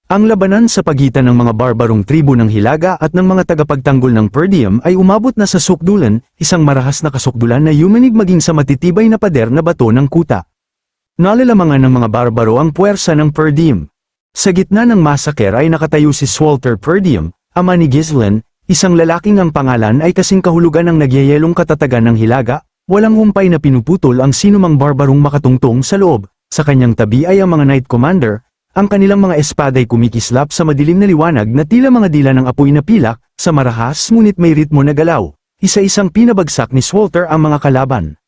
Ang labanan sa pagitan ng mga barbarong tribo ng Hilaga at ng mga tagapagtanggol ng Perdium ay umabot na sa sukdulan, isang marahas na kasukdulan na yumanig maging sa matitibay na pader na bato ng kuta. Nalalamangan ng mga barbaro ang puwersa ng Perdium. Sa gitna ng massacre ay nakatayo si Swalter Perdium, ama ni Gislen, isang lalaking ang pangalan ay kasing kahulugan ng nagyayelong katatagan ng Hilaga, walang humpay na pinuputol ang sinumang barbarong makatungtong sa loob. Sa kanyang tabi ay ang mga Knight Commander, ang kanilang mga espaday kumikislap sa madilim na liwanag na tila mga dila ng apoy na pilak, sa marahas ngunit may ritmo na galaw. Isa-isang pinabagsak ni Swalter ang mga kalaban.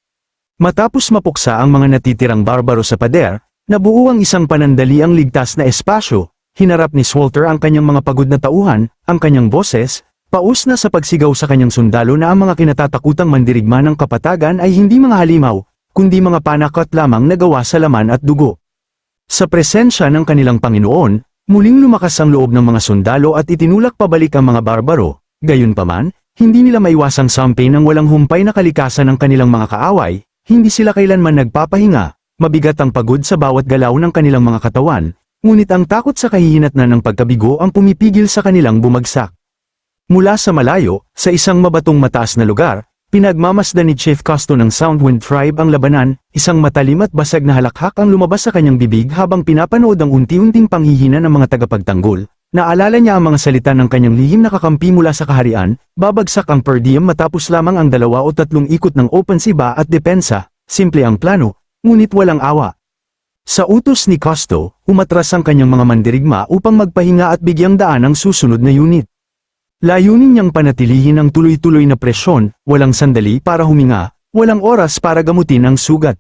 Matapos mapuksa ang mga natitirang barbaro sa pader, nabuo ang isang panandaliang ligtas na espasyo, hinarap ni Swalter ang kanyang mga pagod na tauhan, ang kanyang boses, paus na sa pagsigaw sa kanyang sundalo na ang mga kinatatakutang mandirigma ng kapatagan ay hindi mga halimaw, kundi mga panakot lamang na gawa sa laman at dugo. Sa presensya ng kanilang Panginoon, muling lumakas ang loob ng mga sundalo at itinulak pabalik ang mga barbaro. Gayunpaman, hindi nila maiwasang sampi ng walang humpay na kalikasan ng kanilang mga kaaway, hindi sila kailanman nagpapahinga, mabigat ang pagod sa bawat galaw ng kanilang mga katawan, ngunit ang takot sa kahihinatnan ng pagkabigo ang pumipigil sa kanilang bumagsak. Mula sa malayo, sa isang mabatong mataas na lugar, pinagmamasdan ni Chief Costo ng Soundwind Tribe ang labanan, isang matalim at basag na halakhak ang lumabas sa kanyang bibig habang pinapanood ang unti-unting panghihina ng mga tagapagtanggol. Naalala niya ang mga salita ng kanyang lihim na kakampi mula sa kaharian, babagsak ang Perdium matapos lamang ang 2 o 3 ikot ng opensiba at depensa, simple ang plano, ngunit walang awa. Sa utos ni Costo, umatras ang kanyang mga mandirigma upang magpahinga at bigyang daan ang susunod na unit. Layunin niyang panatilihin ang tuloy-tuloy na presyon, walang sandali para huminga, walang oras para gamutin ang sugat.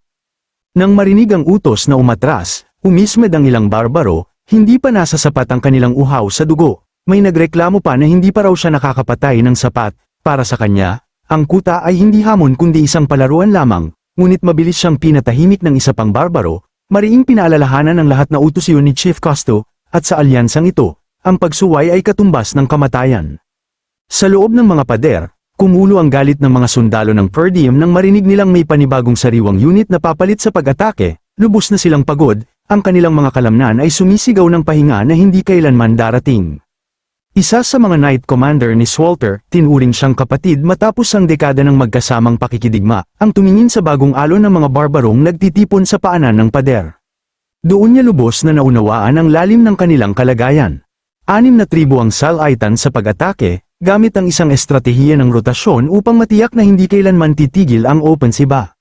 Nang marinig ang utos na umatras, umismed ang ilang barbaro, hindi pa nasa sapat ang kanilang uhaw sa dugo, may nagreklamo pa na hindi pa raw siya nakakapatay ng sapat. Para sa kanya, ang kuta ay hindi hamon kundi isang palaruan lamang, ngunit mabilis siyang pinatahimik ng isa pang barbaro, mariing pinaalalahanan ng lahat na utos iyon ni Chief Costo, at sa alyansang ito, ang pagsuway ay katumbas ng kamatayan. Sa loob ng mga pader, kumulo ang galit ng mga sundalo ng Perdium nang marinig nilang may panibagong sariwang unit na papalit sa pag-atake, lubos na silang pagod, ang kanilang mga kalamnan ay sumisigaw ng pahinga na hindi kailanman darating. Isa sa mga Knight Commander ni Swalter, tinuring siyang kapatid matapos ang dekada ng magkasamang pakikidigma, ang tumingin sa bagong alon ng mga barbarong nagtitipon sa paanan ng pader. Doon niya lubos na naunawaan ang lalim ng kanilang kalagayan. 6 na tribo ang salaitan sa pag-atake, gamit ang isang estratehiya ng rotasyon upang matiyak na hindi kailanman titigil ang opensiba.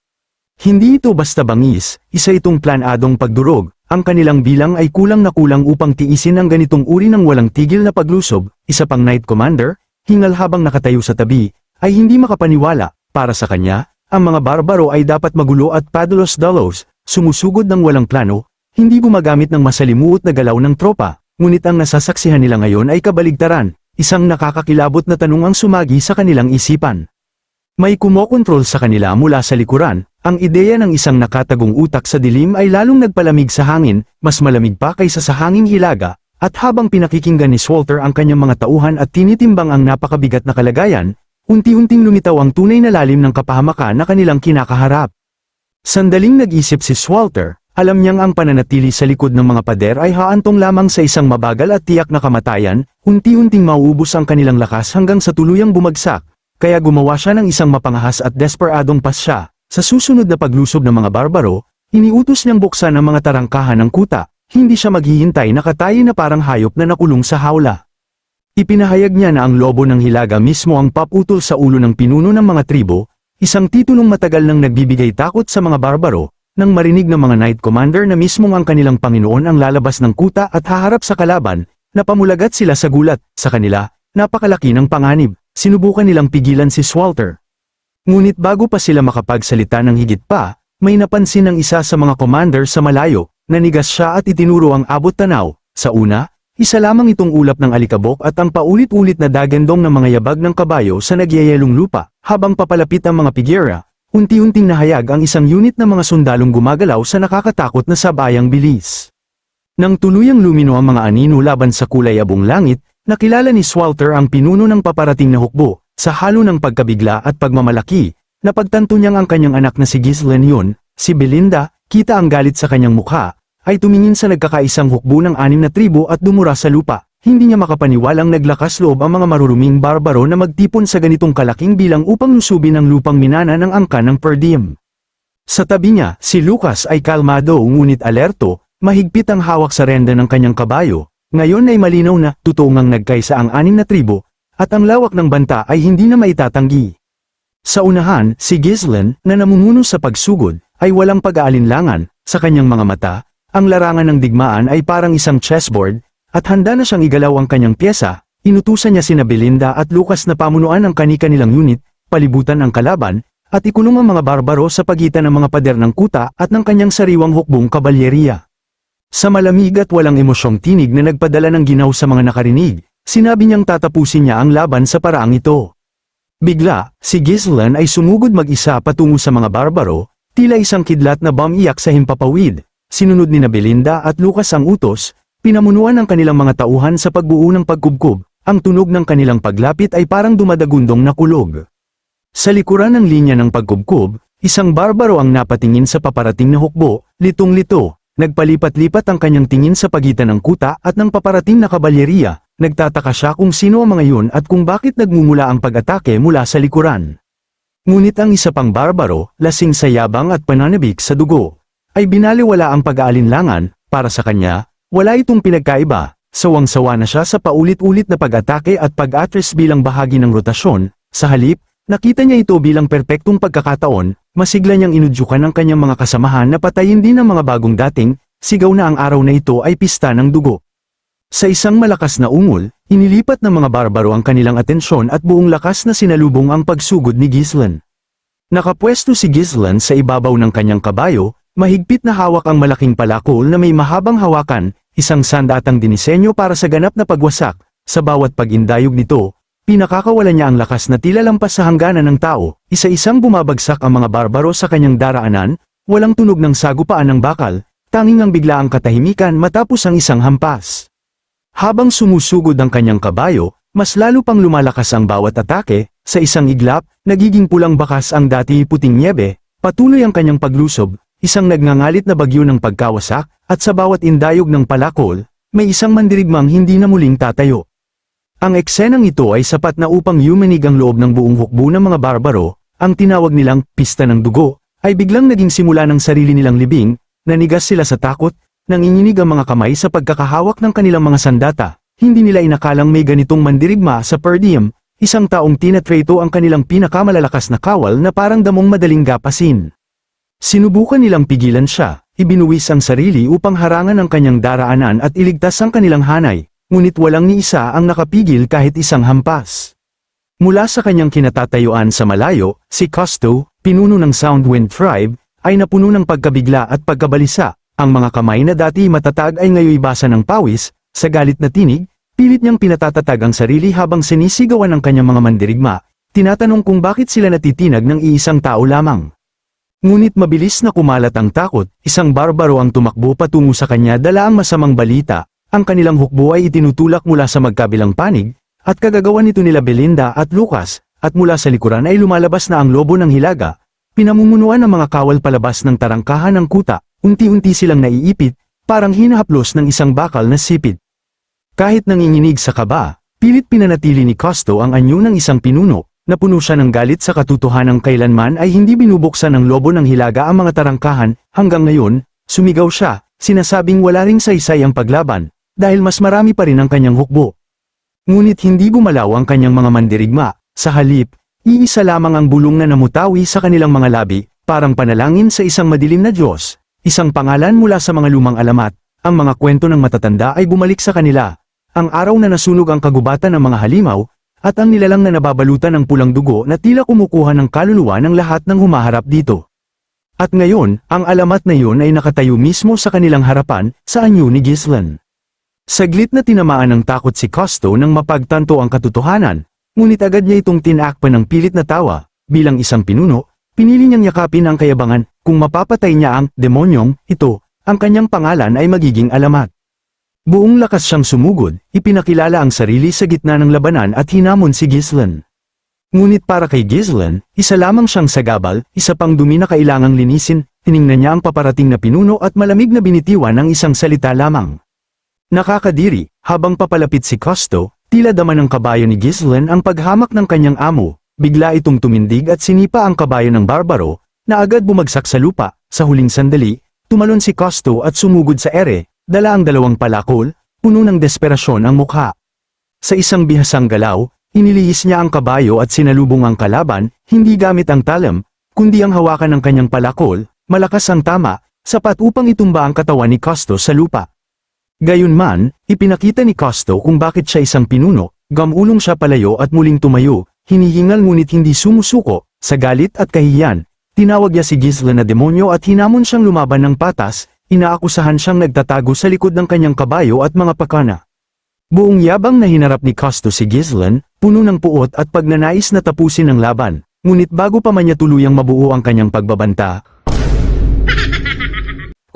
Hindi ito basta bangis, isa itong planadong pagdurog, ang kanilang bilang ay kulang na kulang upang tiisin ang ganitong uri ng walang tigil na paglusob. Isa pang Knight Commander, hingal habang nakatayo sa tabi, ay hindi makapaniwala. Para sa kanya, ang mga barbaro ay dapat magulo at padalos-dalos, sumusugod ng walang plano, hindi gumagamit ng masalimuot na galaw ng tropa, ngunit ang nasasaksihan nila ngayon ay kabaligtaran. Isang nakakakilabot na tanong ang sumagi sa kanilang isipan. May kumokontrol sa kanila mula sa likuran, ang ideya ng isang nakatagong utak sa dilim ay lalong nagpalamig sa hangin, mas malamig pa kaysa sa hanging Hilaga, at habang pinakikinggan ni Swalter ang kanyang mga tauhan at tinitimbang ang napakabigat na kalagayan, unti-unting lumitaw ang tunay na lalim ng kapahamakan na kanilang kinakaharap. Sandaling nag-isip si Swalter, alam niyang ang pananatili sa likod ng mga pader ay haantong lamang sa isang mabagal at tiyak na kamatayan, unti-unting mauubos ang kanilang lakas hanggang sa tuluyang bumagsak, kaya gumawa siya ng isang mapangahas at desperadong pasya. Sa susunod na paglusob ng mga barbaro, iniutos niyang buksan ang mga tarangkahan ng kuta, hindi siya maghihintay na katayin na parang hayop na nakulong sa hawla. Ipinahayag niya na ang lobo ng Hilaga mismo ang paputol sa ulo ng pinuno ng mga tribo, isang titulong matagal nang nagbibigay takot sa mga barbaro. Nang marinig ng mga Knight Commander na mismong ang kanilang Panginoon ang lalabas ng kuta at haharap sa kalaban, napamulagat sila sa gulat. Sa kanila, napakalaki ng panganib, sinubukan nilang pigilan si Swalter. Ngunit bago pa sila makapagsalita ng higit pa, may napansin ng isa sa mga commander sa malayo, nanigas siya at itinuro ang abot tanaw. Sa una, isa lamang itong ulap ng alikabok at ang paulit-ulit na dagandong ng mga yabag ng kabayo sa nagyayelong lupa, habang papalapit ang mga pigyera. Unti-unting nahayag ang isang unit ng mga sundalong gumagalaw sa nakakatakot na sabayang bilis. Nang tuluyang lumino ang mga anino laban sa kulay abong langit, nakilala ni Swalter ang pinuno ng paparating na hukbo. Sa halo ng pagkabigla at pagmamalaki, napagtanto niyang ang kanyang anak na si Gislen yun, si Belinda. Kita ang galit sa kanyang mukha, ay tumingin sa nagkakaisang hukbo ng 6 na tribo at dumura sa lupa. Hindi niya makapaniwalang naglakas loob ang mga maruruming barbaro na magtipon sa ganitong kalaking bilang upang lusubin ang lupang minana ng angkan ng per diem. Sa tabi niya, si Lucas ay kalmado ngunit alerto, mahigpit ang hawak sa renda ng kanyang kabayo. Ngayon ay malinaw na, totoo ngang nagkaisa ang 6 na tribo, at ang lawak ng banta ay hindi na maitatanggi. Sa unahan, si Ghislaine, na namumuno sa pagsugod, ay walang pag-aalinlangan. Sa kanyang mga mata, ang larangan ng digmaan ay parang isang chessboard, at handa na siyang igalaw ang kanyang pyesa. Inutusan niya sina Belinda at Lucas na pamunuan ang kani-kanilang unit, palibutan ang kalaban, at ikulong ang mga barbaro sa pagitan ng mga pader ng kuta at ng kanyang sariwang hukbong kabalyeriya. Sa malamig at walang emosyong tinig na nagpadala ng ginaw sa mga nakarinig, sinabi niyang tatapusin niya ang laban sa paraang ito. Bigla, si Ghislaine ay sumugod mag-isa patungo sa mga barbaro, tila isang kidlat na bumiyak sa himpapawid. Sinunod ni Belinda at Lucas ang utos, pinamunuan ang kanilang mga tauhan sa pagbuo ng pagkubkob. Ang tunog ng kanilang paglapit ay parang dumadagundong na kulog. Sa likuran ng linya ng pagkubkob, isang barbaro ang napatingin sa paparating na hukbo, litong-lito. Nagpalipat-lipat ang kanyang tingin sa pagitan ng kuta at ng paparating na kabalyeriya. Nagtataka siya kung sino ang mga yun at kung bakit nagmumula ang pag-atake mula sa likuran. Ngunit ang isa pang barbaro, lasing sa yabang at pananabik sa dugo, ay binaliwala ang pag-aalinlangan. Para sa kanya, wala itong pinagkaiba. Sawang-sawa na siya sa paulit-ulit na pag-atake at pag-atres bilang bahagi ng rotasyon. Sa halip, nakita niya ito bilang perpektong pagkakataon. Masigla niyang inudyukan ang kanyang mga kasamahan na patayin din ang mga bagong dating. Sigaw na ang araw na ito ay pista ng dugo. Sa isang malakas na ungol, inilipat ng mga barbaro ang kanilang atensyon at buong lakas na sinalubong ang pagsugod ni Ghislaine. Nakapwesto si Ghislaine sa ibabaw ng kanyang kabayo, mahigpit na hawak ang malaking palakol na may mahabang hawakan, isang sandatang dinisenyo para sa ganap na pagwasak. Sa bawat pag-indayog nito, pinakakawalan niya ang lakas na tila lampas sa hangganan ng tao. Isa-isang bumabagsak ang mga barbaro sa kanyang daraanan, walang tunog ng sagupaan ng bakal, tanging ang biglaang katahimikan matapos ang isang hampas. Habang sumusugod ang kanyang kabayo, mas lalo pang lumalakas ang bawat atake. Sa isang iglap, nagiging pulang bakas ang dati puting niebe, patuloy ang kanyang paglusob, isang nagngangalit na bagyo ng pagkawasak, at sa bawat indayog ng palakol, may isang mandirigmang hindi na muling tatayo. Ang eksenang ito ay sapat na upang yumanig ang loob ng buong hukbo ng mga barbaro. Ang tinawag nilang pista ng dugo, ay biglang naging simula ng sarili nilang libing. Nanigas sila sa takot, nanginginig ang mga kamay sa pagkakahawak ng kanilang mga sandata. Hindi nila inakalang may ganitong mandirigma sa per diem, isang taong tinatreto ang kanilang pinakamalalakas na kawal na parang damong madaling gapasin. Sinubukan nilang pigilan siya, ibinuwis ang sarili upang harangan ang kanyang daraanan at iligtas ang kanilang hanay, ngunit walang ni isa ang nakapigil kahit isang hampas. Mula sa kanyang kinatatayuan sa malayo, si Cousteau, pinuno ng Soundwind Tribe, ay napuno ng pagkabigla at pagkabalisa. Ang mga kamay na dati matatag ay ngayoy basa ng pawis. Sa galit na tinig, pilit niyang pinatatatag ang sarili habang sinisigawan ng kanyang mga mandirigma, tinatanong kung bakit sila natitinag ng iisang tao lamang. Ngunit mabilis na kumalat ang takot, isang barbaro ang tumakbo patungo sa kanya dala ang masamang balita. Ang kanilang hukbo ay itinutulak mula sa magkabilang panig, at kagagawan nito nila Belinda at Lucas, at mula sa likuran ay lumalabas na ang lobo ng hilaga. Pinamumunuan ng mga kawal palabas ng tarangkahan ng kuta, unti-unti silang naiipit, parang hinahaplos ng isang bakal na sipit. Kahit nanginginig sa kaba, pilit pinanatili ni Cousteau ang anyo ng isang pinuno, napuno siya ng galit sa katotohanang kailanman ay hindi binubuksan ng lobo ng hilaga ang mga tarangkahan. Hanggang ngayon, sumigaw siya, sinasabing wala ring saysay ang paglaban, dahil mas marami pa rin ang kanyang hukbo. Ngunit hindi gumalaw ang kanyang mga mandirigma, sa halip, iisa lamang ang bulong na namutawi sa kanilang mga labi, parang panalangin sa isang madilim na Diyos, isang pangalan mula sa mga lumang alamat. Ang mga kwento ng matatanda ay bumalik sa kanila. Ang araw na nasunog ang kagubatan ng mga halimaw, at ang nilalang na nababalutan ng pulang dugo na tila kumukuha ng kaluluwa ng lahat ng humaharap dito. At ngayon, ang alamat na yun ay nakatayo mismo sa kanilang harapan, sa anyo ni Ghislaine. Saglit na tinamaan ng takot si Cousteau nang mapagtanto ang katotohanan, ngunit agad niya itong tinakpan ng pilit na tawa. Bilang isang pinuno, pinili niyang yakapin ang kayabangan. Kung mapapatay niya ang demonyong ito, ang kanyang pangalan ay magiging alamat. Buong lakas siyang sumugod, ipinakilala ang sarili sa gitna ng labanan at hinamon si Ghislaine. Ngunit para kay Ghislaine, isa lamang siyang sagabal, isa pang dumi na kailangang linisin. tiningnan niya ang paparating na pinuno at malamig na binitiwan ng isang salita lamang. Nakakadiri, habang papalapit si Cousteau, tila dama ng kabayo ni Ghislaine ang paghamak ng kanyang amo, bigla itong tumindig at sinipa ang kabayo ng barbaro, na agad bumagsak sa lupa. Sa huling sandali, tumalon si Cousteau at sumugod sa ere, dala ang dalawang palakol, puno ng desperasyon ang mukha. Sa isang bihasang galaw, inilihis niya ang kabayo at sinalubong ang kalaban, hindi gamit ang talam, kundi ang hawakan ng kanyang palakol, malakas ang tama, sapat upang itumba ang katawan ni Cousteau sa lupa. Gayunman, ipinakita ni Cousteau kung bakit siya isang pinuno, gamulong siya palayo at muling tumayo, hinihingal ngunit hindi sumusuko. Sa galit at kahihiyan, tinawag niya si Ghislaine na demonyo at hinamon siyang lumaban ng patas, inaakusahan siyang nagtatago sa likod ng kanyang kabayo at mga pakana. Buong yabang na hinarap ni Cousteau si Ghislaine, puno ng puot at pagnanais na tapusin ang laban, ngunit bago pa man niya tuluyang mabuo ang kanyang pagbabanta,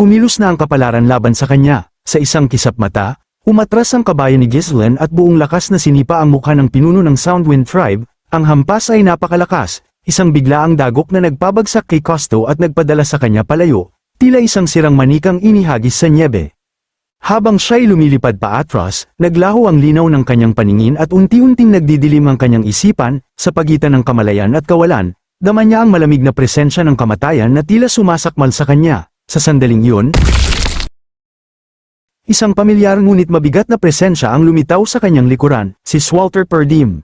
kumilos na ang kapalaran laban sa kanya. Sa isang kisap mata, umatras ang kabayo ni Ghislaine at buong lakas na sinipa ang mukha ng pinuno ng Soundwind Tribe. Ang hampas ay napakalakas, isang biglaang dagok na nagpabagsak kay Cousteau at nagpadala sa kanya palayo, tila isang sirang manikang inihagis sa nyebe. Habang siya'y lumilipad pa atras, naglaho ang linaw ng kanyang paningin at unti-unting nagdidilim ang kanyang isipan. Sa pagitan ng kamalayan at kawalan, dama niya ang malamig na presensya ng kamatayan na tila sumasakmal sa kanya. Sa sandaling iyon, isang pamilyar ngunit mabigat na presensya ang lumitaw sa kanyang likuran, si Swalter Perdiem.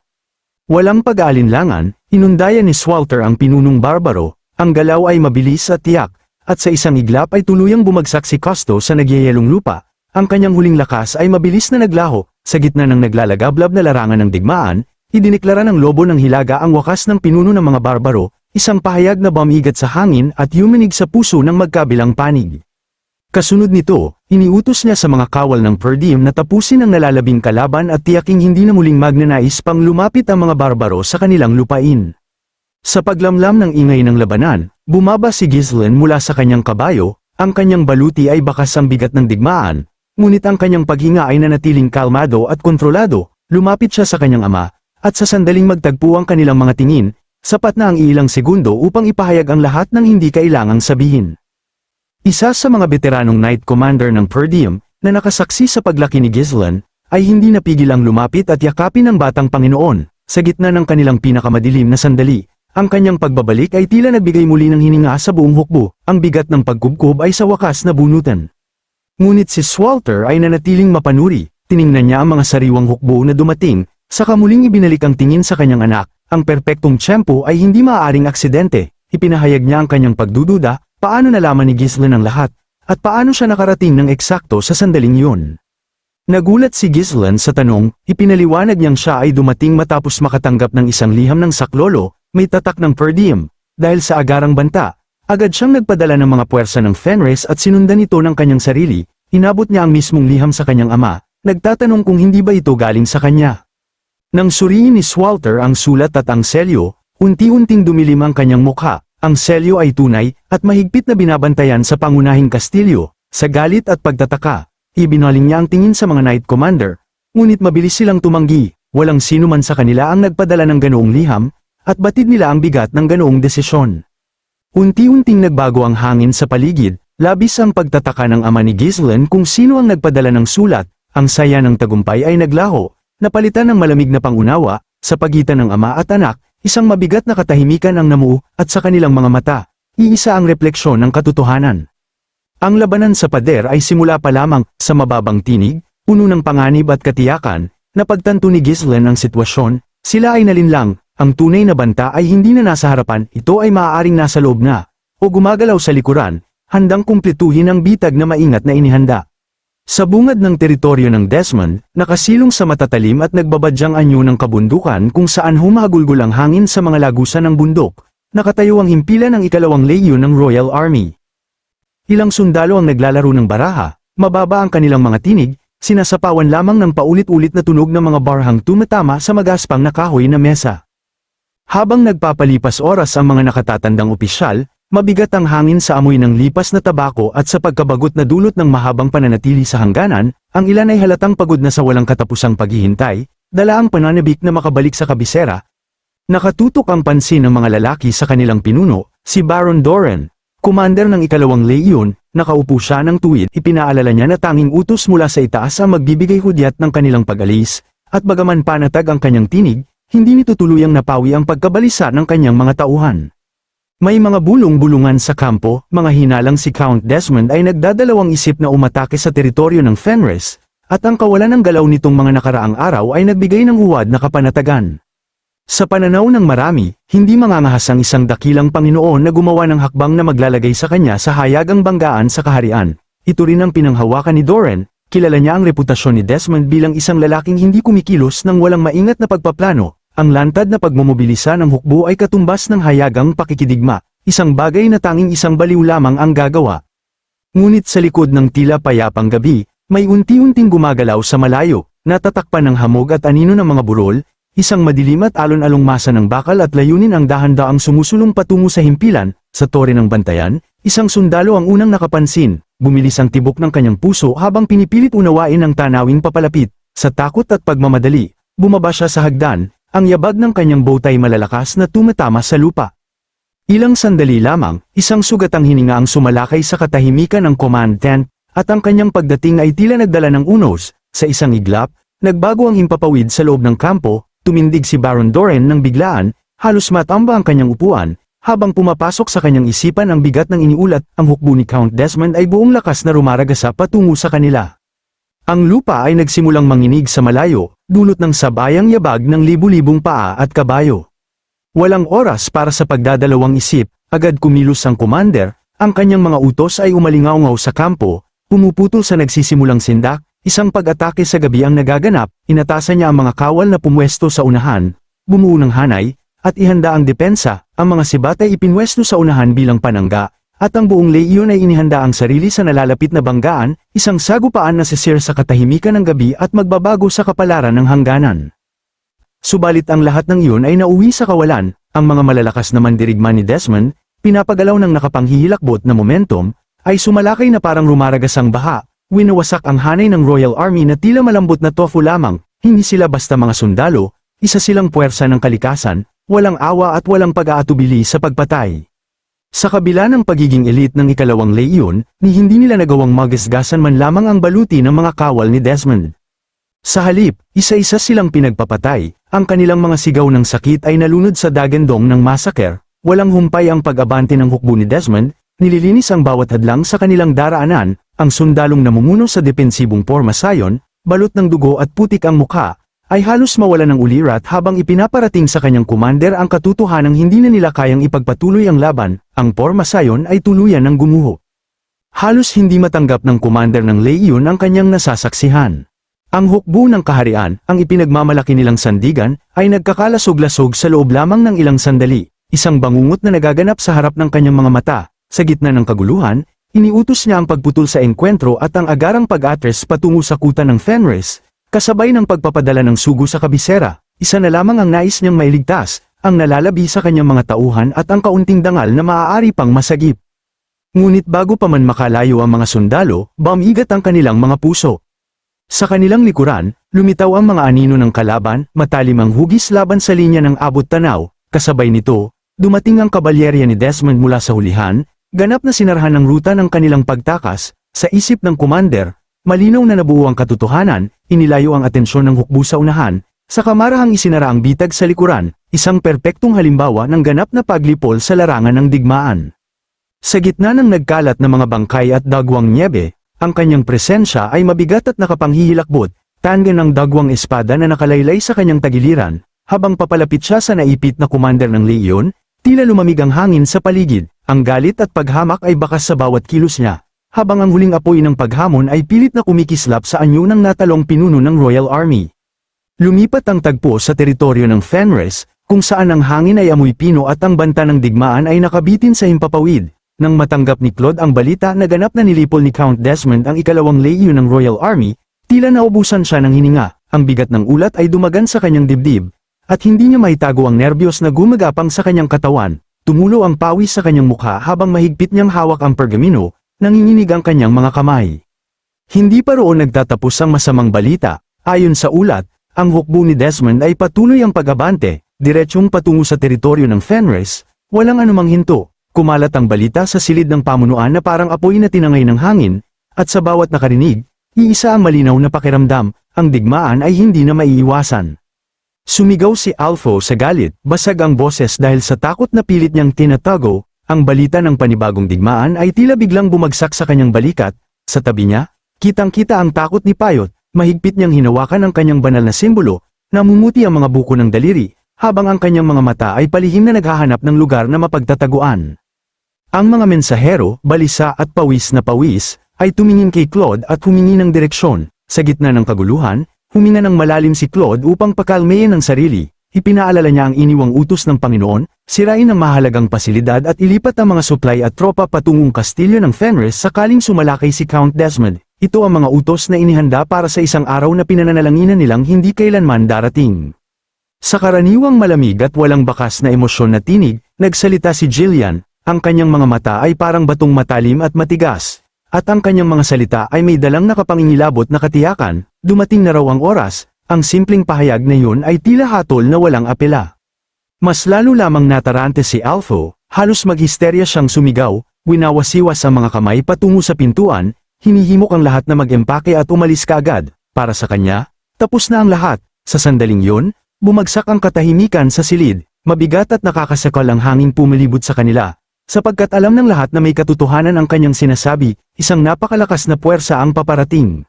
Walang pag-aalinlangan, inundayan ni Swalter ang pinunong barbaro, ang galaw ay mabilis at tiyak, at sa isang iglap ay tuluyang bumagsak si Cousteau sa nagyayelong lupa. Ang kanyang huling lakas ay mabilis na naglaho. Sa gitna ng naglalagablab na larangan ng digmaan, idineklara ng lobo ng hilaga ang wakas ng pinuno ng mga barbaro, isang pahayag na bumigat sa hangin at yumanig sa puso ng magkabilang panig. Kasunod nito, iniutos niya sa mga kawal ng Perdiem na tapusin ang nalalabing kalaban at tiyaking hindi na muling magnanais pang lumapit ang mga barbaro sa kanilang lupain. Sa paglamlam ng ingay ng labanan, bumaba si Ghislaine mula sa kanyang kabayo, ang kanyang baluti ay bakas ang bigat ng digmaan, ngunit ang kanyang paghinga ay nanatiling kalmado at kontrolado. Lumapit siya sa kanyang ama, at sa sandaling magtagpo ang kanilang mga tingin, sapat na ang ilang segundo upang ipahayag ang lahat ng hindi kailangang sabihin. Isa sa mga veteranong Knight Commander ng Perdiem, na nakasaksi sa paglaki ni Ghislaine, ay hindi napigil ang lumapit at yakapin ang batang Panginoon. Sa gitna ng kanilang pinakamadilim na sandali, ang kanyang pagbabalik ay tila nagbigay muli ng hininga sa buong hukbo. Ang bigat ng pagkubkob ay sa wakas na bunutan. Ngunit si Swalter ay nanatiling mapanuri, tiningnan niya ang mga sariwang hukbo na dumating, saka muling ibinalik ang tingin sa kanyang anak. Ang perpektong tiyempo ay hindi maaaring aksidente. Ipinahayag niya ang kanyang pagdududa. Paano nalaman ni Ghislaine ang lahat, at paano siya nakarating ng eksakto sa sandaling yun? Nagulat si Ghislaine sa tanong, ipinaliwanag niyang siya ay dumating matapos makatanggap ng isang liham ng saklolo, may tatak ng Perdiem. Dahil sa agarang banta, agad siyang nagpadala ng mga puwersa ng Fenris at sinundan ito ng kanyang sarili. Inabot niya ang mismong liham sa kanyang ama, nagtatanong kung hindi ba ito galing sa kanya. Nang suriin ni Swalter ang sulat at ang selyo, unti-unting dumilim ang kanyang mukha. Ang selyo ay tunay, at mahigpit na binabantayan sa pangunahing kastilyo. Sa galit at pagtataka, ibinaling niya ang tingin sa mga Knight Commander, ngunit mabilis silang tumanggi. Walang sino man sa kanila ang nagpadala ng ganoong liham, at batid nila ang bigat ng ganoong desisyon. Unti-unting nagbago ang hangin sa paligid, labis ang pagtataka ng ama ni Ghislaine kung sino ang nagpadala ng sulat. Ang saya ng tagumpay ay naglaho, napalitan ng malamig na pangunawa, sa pagitan ng ama at anak. Isang mabigat na katahimikan ang namuo, at sa kanilang mga mata, iisa ang refleksyon ng katotohanan. Ang labanan sa pader ay simula pa lamang. Sa mababang tinig, puno ng panganib at katiyakan, napagtanto ni Ghislaine ang sitwasyon. Sila ay nalinlang, ang tunay na banta ay hindi na nasa harapan, ito ay maaaring nasa loob na, o gumagalaw sa likuran, handang kumpletuhin ang bitag na maingat na inihanda. Sa bungad ng teritoryo ng Desmond, nakasilong sa matatalim at nagbabadyang anyo ng kabundukan kung saan humahagulgol ang hangin sa mga lagusan ng bundok, nakatayo ang himpilan ng ikalawang legion ng Royal Army. Ilang sundalo ang naglalaro ng baraha, mababa ang kanilang mga tinig, sinasapawan lamang ng paulit-ulit na tunog ng mga barhang tumatama sa magaspang na kahoy na mesa. Habang nagpapalipas oras ang mga nakatatandang opisyal, mabigat ang hangin sa amoy ng lipas na tabako at sa pagkabagot na dulot ng mahabang pananatili sa hangganan, ang ilan ay halatang pagod na sa walang katapusang paghihintay, dala ang pananabik na makabalik sa kabisera. Nakatutok ang pansin ng mga lalaki sa kanilang pinuno, si Baron Doran. Commander ng ikalawang lehiyon, nakaupo siya ng tuwid, ipinaalala niya na tanging utos mula sa itaas ang magbibigay hudyat ng kanilang pag-alis, at bagaman panatag ang kanyang tinig, hindi nito tuluyang napawi ang pagkabalisa ng kanyang mga tauhan. May mga bulong-bulungan sa kampo, mga hinalang si Count Desmond ay nagdadalawang isip na umatake sa teritoryo ng Fenris, at ang kawalan ng galaw nitong mga nakaraang araw ay nagbigay ng huwad na kapanatagan. Sa pananaw ng marami, hindi mangangahas ang isang dakilang Panginoon na gumawa ng hakbang na maglalagay sa kanya sa hayagang banggaan sa kaharian. Ito rin ang pinanghawakan ni Doran, kilala niya ang reputasyon ni Desmond bilang isang lalaking hindi kumikilos ng walang maingat na pagpaplano. Ang lantad na pagmomobilisa ng hukbo ay katumbas ng hayagang pakikidigma, isang bagay na tanging isang baliw lamang ang gagawa. Ngunit sa likod ng tila payapang gabi, may unti-unting gumagalaw sa malayo, natatakpan ng hamog at anino ng mga burol. Isang madilim at alon-along masa ng bakal at layunin ang dahan-daang sumusulong patungo sa himpilan, sa tore ng bantayan, isang sundalo ang unang nakapansin, bumilis ang tibok ng kanyang puso habang pinipilit unawain ang tanawing papalapit, sa takot at pagmamadali, bumaba siya sa hagdan, ang yabag ng kanyang bowtie malalakas na tumatama sa lupa. Ilang sandali lamang, isang sugatang hininga ang sumalakay sa katahimikan ng command tent, at ang kanyang pagdating ay tila nagdala ng unos, sa isang iglap, nagbago ang himpapawid sa loob ng kampo. Tumindig si Baron Doran ng biglaan, halos matamba ang kanyang upuan, habang pumapasok sa kanyang isipan ang bigat ng iniulat, ang hukbo ni Count Desmond ay buong lakas na rumaragasa patungo sa kanila. Ang lupa ay nagsimulang manginig sa malayo, dulot ng sabayang yabag ng libu-libong paa at kabayo. Walang oras para sa pagdadalawang isip, agad kumilos ang commander, ang kanyang mga utos ay umalingaw-ngaw sa kampo, pumuputol sa nagsisimulang sindak. Isang pag-atake sa gabi ang nagaganap, inatasan niya ang mga kawal na pumwesto sa unahan, bumuo ng hanay, at ihanda ang depensa, ang mga sibat ay ipinwesto sa unahan bilang panangga, at ang buong lehiyon ay inihanda ang sarili sa nalalapit na banggaan, isang sagupaan na sisir sa katahimikan ng gabi at magbabago sa kapalaran ng hangganan. Subalit ang lahat ng iyon ay nauwi sa kawalan, ang mga malalakas na mandirigma ni Desmond, pinapagalaw ng nakapanghihilakbot na momentum, ay sumalakay na parang rumaragas ang baha. Winawasak ang hanay ng Royal Army na tila malambot na tofu lamang, hindi sila basta mga sundalo, isa silang puwersa ng kalikasan, walang awa at walang pag-aatubili sa pagpatay. Sa kabila ng pagiging elite ng ikalawang lehiyon, ni hindi nila nagawang magasgasan man lamang ang baluti ng mga kawal ni Desmond. Sa halip, isa-isa silang pinagpapatay, ang kanilang mga sigaw ng sakit ay nalunod sa dagandong ng massacre, walang humpay ang pag-abante ng hukbo ni Desmond, nililinis ang bawat hadlang sa kanilang daraanan. Ang sundalong namumuno sa depensibong pormasayon, balot ng dugo at putik ang mukha, ay halos mawala ng ulirat habang ipinaparating sa kanyang commander ang katotohanang hindi na nila kayang ipagpatuloy ang laban, ang pormasayon ay tuluyan ng gumuho. Halos hindi matanggap ng commander ng lehiyon ang kanyang nasasaksihan. Ang hukbo ng kaharian, ang ipinagmamalaki nilang sandigan, ay nagkakalasog-lasog sa loob lamang ng ilang sandali, isang bangungot na nagaganap sa harap ng kanyang mga mata, sa gitna ng kaguluhan. Iniutos niya ang pagputol sa engkwentro at ang agarang pag-atres patungo sa kuta ng Fenris, kasabay ng pagpapadala ng sugo sa kabisera, isa na lamang ang nais niyang mailigtas, ang nalalabi sa kanyang mga tauhan at ang kaunting dangal na maaari pang masagip. Ngunit bago pa man makalayo ang mga sundalo, bumigat ang kanilang mga puso. Sa kanilang likuran, lumitaw ang mga anino ng kalaban, matalim ang hugis laban sa linya ng abot tanaw, kasabay nito, dumating ang kabalyerya ni Desmond mula sa hulihan. Ganap na sinarahan ng ruta ng kanilang pagtakas, sa isip ng commander, malinaw na nabuo ang katotohanan, inilayo ang atensyon ng hukbo sa unahan, sa kamarahang isinara ang bitag sa likuran, isang perpektong halimbawa ng ganap na paglipol sa larangan ng digmaan. Sa gitna ng nagkalat na mga bangkay at dagwang nyebe, ang kanyang presensya ay mabigat at nakapanghihilakbot, tanda ng dagwang espada na nakalaylay sa kanyang tagiliran, habang papalapit siya sa naipit na commander ng lehiyon, tila lumamig ang hangin sa paligid. Ang galit at paghamak ay bakas sa bawat kilos niya, habang ang huling apoy ng paghamon ay pilit na kumikislap sa anyo ng natalong pinuno ng Royal Army. Lumipat ang tagpo sa teritoryo ng Fenris, kung saan ang hangin ay amoy pino at ang banta ng digmaan ay nakabitin sa himpapawid. Nang matanggap ni Claude ang balita na ganap na nilipol ni Count Desmond ang ikalawang lehiyon ng Royal Army, tila naubusan siya ng hininga, ang bigat ng ulat ay dumagan sa kanyang dibdib, at hindi niya maitago ang nerbiyos na gumagapang sa kanyang katawan. Tumulo ang pawis sa kanyang mukha habang mahigpit niyang hawak ang pergamino, nanginginig ang kanyang mga kamay. Hindi pa roon nagtatapos ang masamang balita, ayon sa ulat, ang hukbo ni Desmond ay patuloy ang pag-abante, diretsyong patungo sa teritoryo ng Fenris, walang anumang hinto, Kumalat ang balita sa silid ng pamunuan na parang apoy na tinangay ng hangin, at sa bawat nakarinig, iisa ang malinaw na pakiramdam, ang digmaan ay hindi na maiiwasan. Sumigaw si Alpha sa galit, basag ang boses dahil sa takot na pilit niyang tinatago, ang balita ng panibagong digmaan ay tila biglang bumagsak sa kanyang balikat, sa tabi niya, kitang-kita ang takot ni Payot, mahigpit niyang hinawakan ang kanyang banal na simbolo, namumuti ang mga buko ng daliri, habang ang kanyang mga mata ay palihim na naghahanap ng lugar na mapagtataguan. Ang mga mensahero, balisa at pawis na pawis, ay tumingin kay Claude at humingi ng direksyon. Sa gitna ng kaguluhan, huminga ng malalim si Claude upang pakalmayin ang sarili. Ipinaalala niya ang iniwang utos ng Panginoon, sirain ang mahalagang pasilidad at ilipat ang mga supply at tropa patungong kastilyo ng Fenris sakaling sumalakay si Count Desmond. Ito ang mga utos na inihanda para sa isang araw na pinananalanginan nilang hindi kailanman darating. Sa karaniwang malamig at walang bakas na emosyon na tinig, nagsalita si Jillian. Ang kanyang mga mata ay parang batong matalim at matigas, at ang kanyang mga salita ay may dalang nakapangingilabot na katiyakan, dumating na raw ang oras, ang simpleng pahayag na yun ay tila hatol na walang apela. Mas lalo lamang natarante si Alpha, halos maghisterya siyang sumigaw, winawasiwas ang mga kamay patungo sa pintuan, hinihimok ang lahat na mag-empake at umalis kaagad, para sa kanya, tapos na ang lahat, sa sandaling yun, bumagsak ang katahimikan sa silid, mabigat at nakakasakal ang hangin pumilibot sa kanila. Sapagkat alam ng lahat na may katotohanan ang kanyang sinasabi, isang napakalakas na puwersa ang paparating.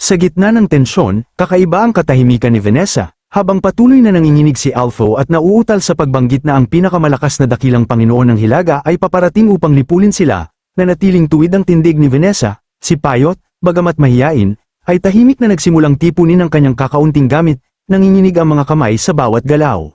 Sa gitna ng tensyon, kakaiba ang katahimikan ni Vanessa, habang patuloy na nanginginig si Alpha at nauutal sa pagbanggit na ang pinakamalakas na dakilang Panginoon ng Hilaga ay paparating upang lipulin sila, nanatiling tuwid ang tindig ni Vanessa, si Payot, bagamat mahiyain, ay tahimik na nagsimulang tipunin ang kanyang kakaunting gamit, nanginginig ang mga kamay sa bawat galaw.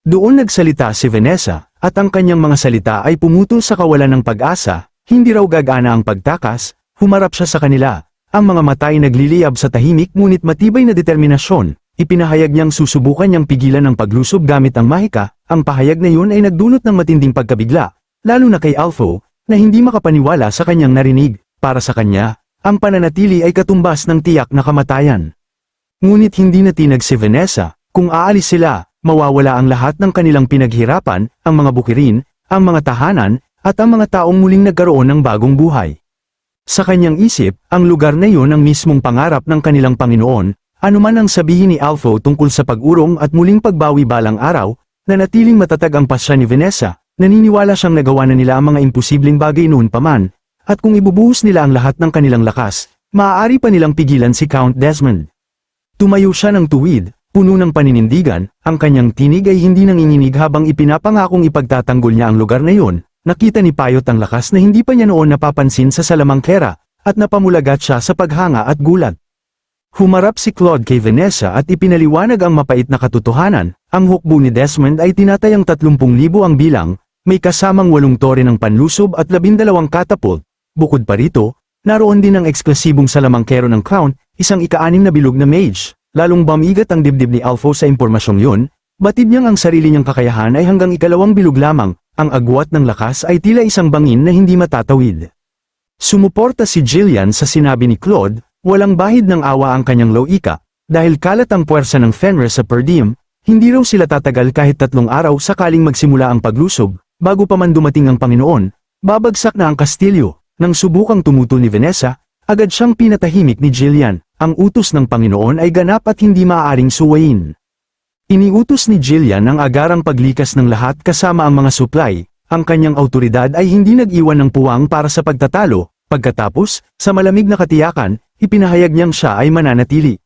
Doon nagsalita si Vanessa, at ang kanyang mga salita ay pumutol sa kawalan ng pag-asa, hindi raw gagana ang pagtakas, humarap siya sa kanila, ang mga mata ay nagliliyab sa tahimik ngunit matibay na determinasyon, ipinahayag niyang susubukan niyang pigilan ang paglusob gamit ang mahika, ang pahayag na yun ay nagdulot ng matinding pagkabigla, lalo na kay Alpha, na hindi makapaniwala sa kanyang narinig, para sa kanya, ang pananatili ay katumbas ng tiyak na kamatayan. Ngunit hindi natinag si Vanessa, kung aalis sila, mawawala ang lahat ng kanilang pinaghirapan, ang mga bukirin, ang mga tahanan, at ang mga taong muling nagkaroon ng bagong buhay. Sa kanyang isip, ang lugar na iyon ang mismong pangarap ng kanilang Panginoon, anuman ang sabihin ni Alpha tungkol sa pag-urong at muling pagbawi balang araw, nanatiling matatag ang pasya ni Vanessa, naniniwala siyang nagawa na nila ang mga imposibleng bagay noon pa man, at kung ibubuhos nila ang lahat ng kanilang lakas, maaari pa nilang pigilan si Count Desmond. Tumayo siya ng tuwid, puno ng paninindigan, ang kanyang tinig ay hindi nanginginig habang ipinapangakong ipagtatanggol niya ang lugar na iyon. Nakita ni Payot ang lakas na hindi pa niya noon napapansin sa salamangkera, at napamulagat siya sa paghanga at gulat. Humarap si Claude kay Vanessa at ipinaliwanag ang mapait na katotohanan, ang hukbo ni Desmond ay tinatayang 30,000 ang bilang, may kasamang 8 tore ng panlusob at 12 katapult. Bukod pa rito, naroon din ang eksklusibong salamangkero ng Count, isang ika-6 na bilog na mage. Lalong bamigat ang dibdib ni Alpha sa impormasyong yun, batid niyang ang sarili niyang kakayahan ay hanggang 2 bilog lamang, ang agwat ng lakas ay tila isang bangin na hindi matatawid. Sumuporta si Jillian sa sinabi ni Claude, walang bahid ng awa ang kanyang loika, dahil kalat ang puwersa ng Fenris sa per diem, hindi raw sila tatagal kahit 3 araw sakaling magsimula ang paglusob, bago pa man dumating ang Panginoon, babagsak na ang kastilyo. Nang subukang tumutol ni Vanessa, agad siyang pinatahimik ni Jillian. Ang utos ng Panginoon ay ganap at hindi maaaring suwayin. Iniutos ni Jillian ang agarang paglikas ng lahat kasama ang mga supply, ang kanyang autoridad ay hindi nag-iwan ng puwang para sa pagtatalo, pagkatapos, sa malamig na katiyakan, ipinahayag niyang siya ay mananatili.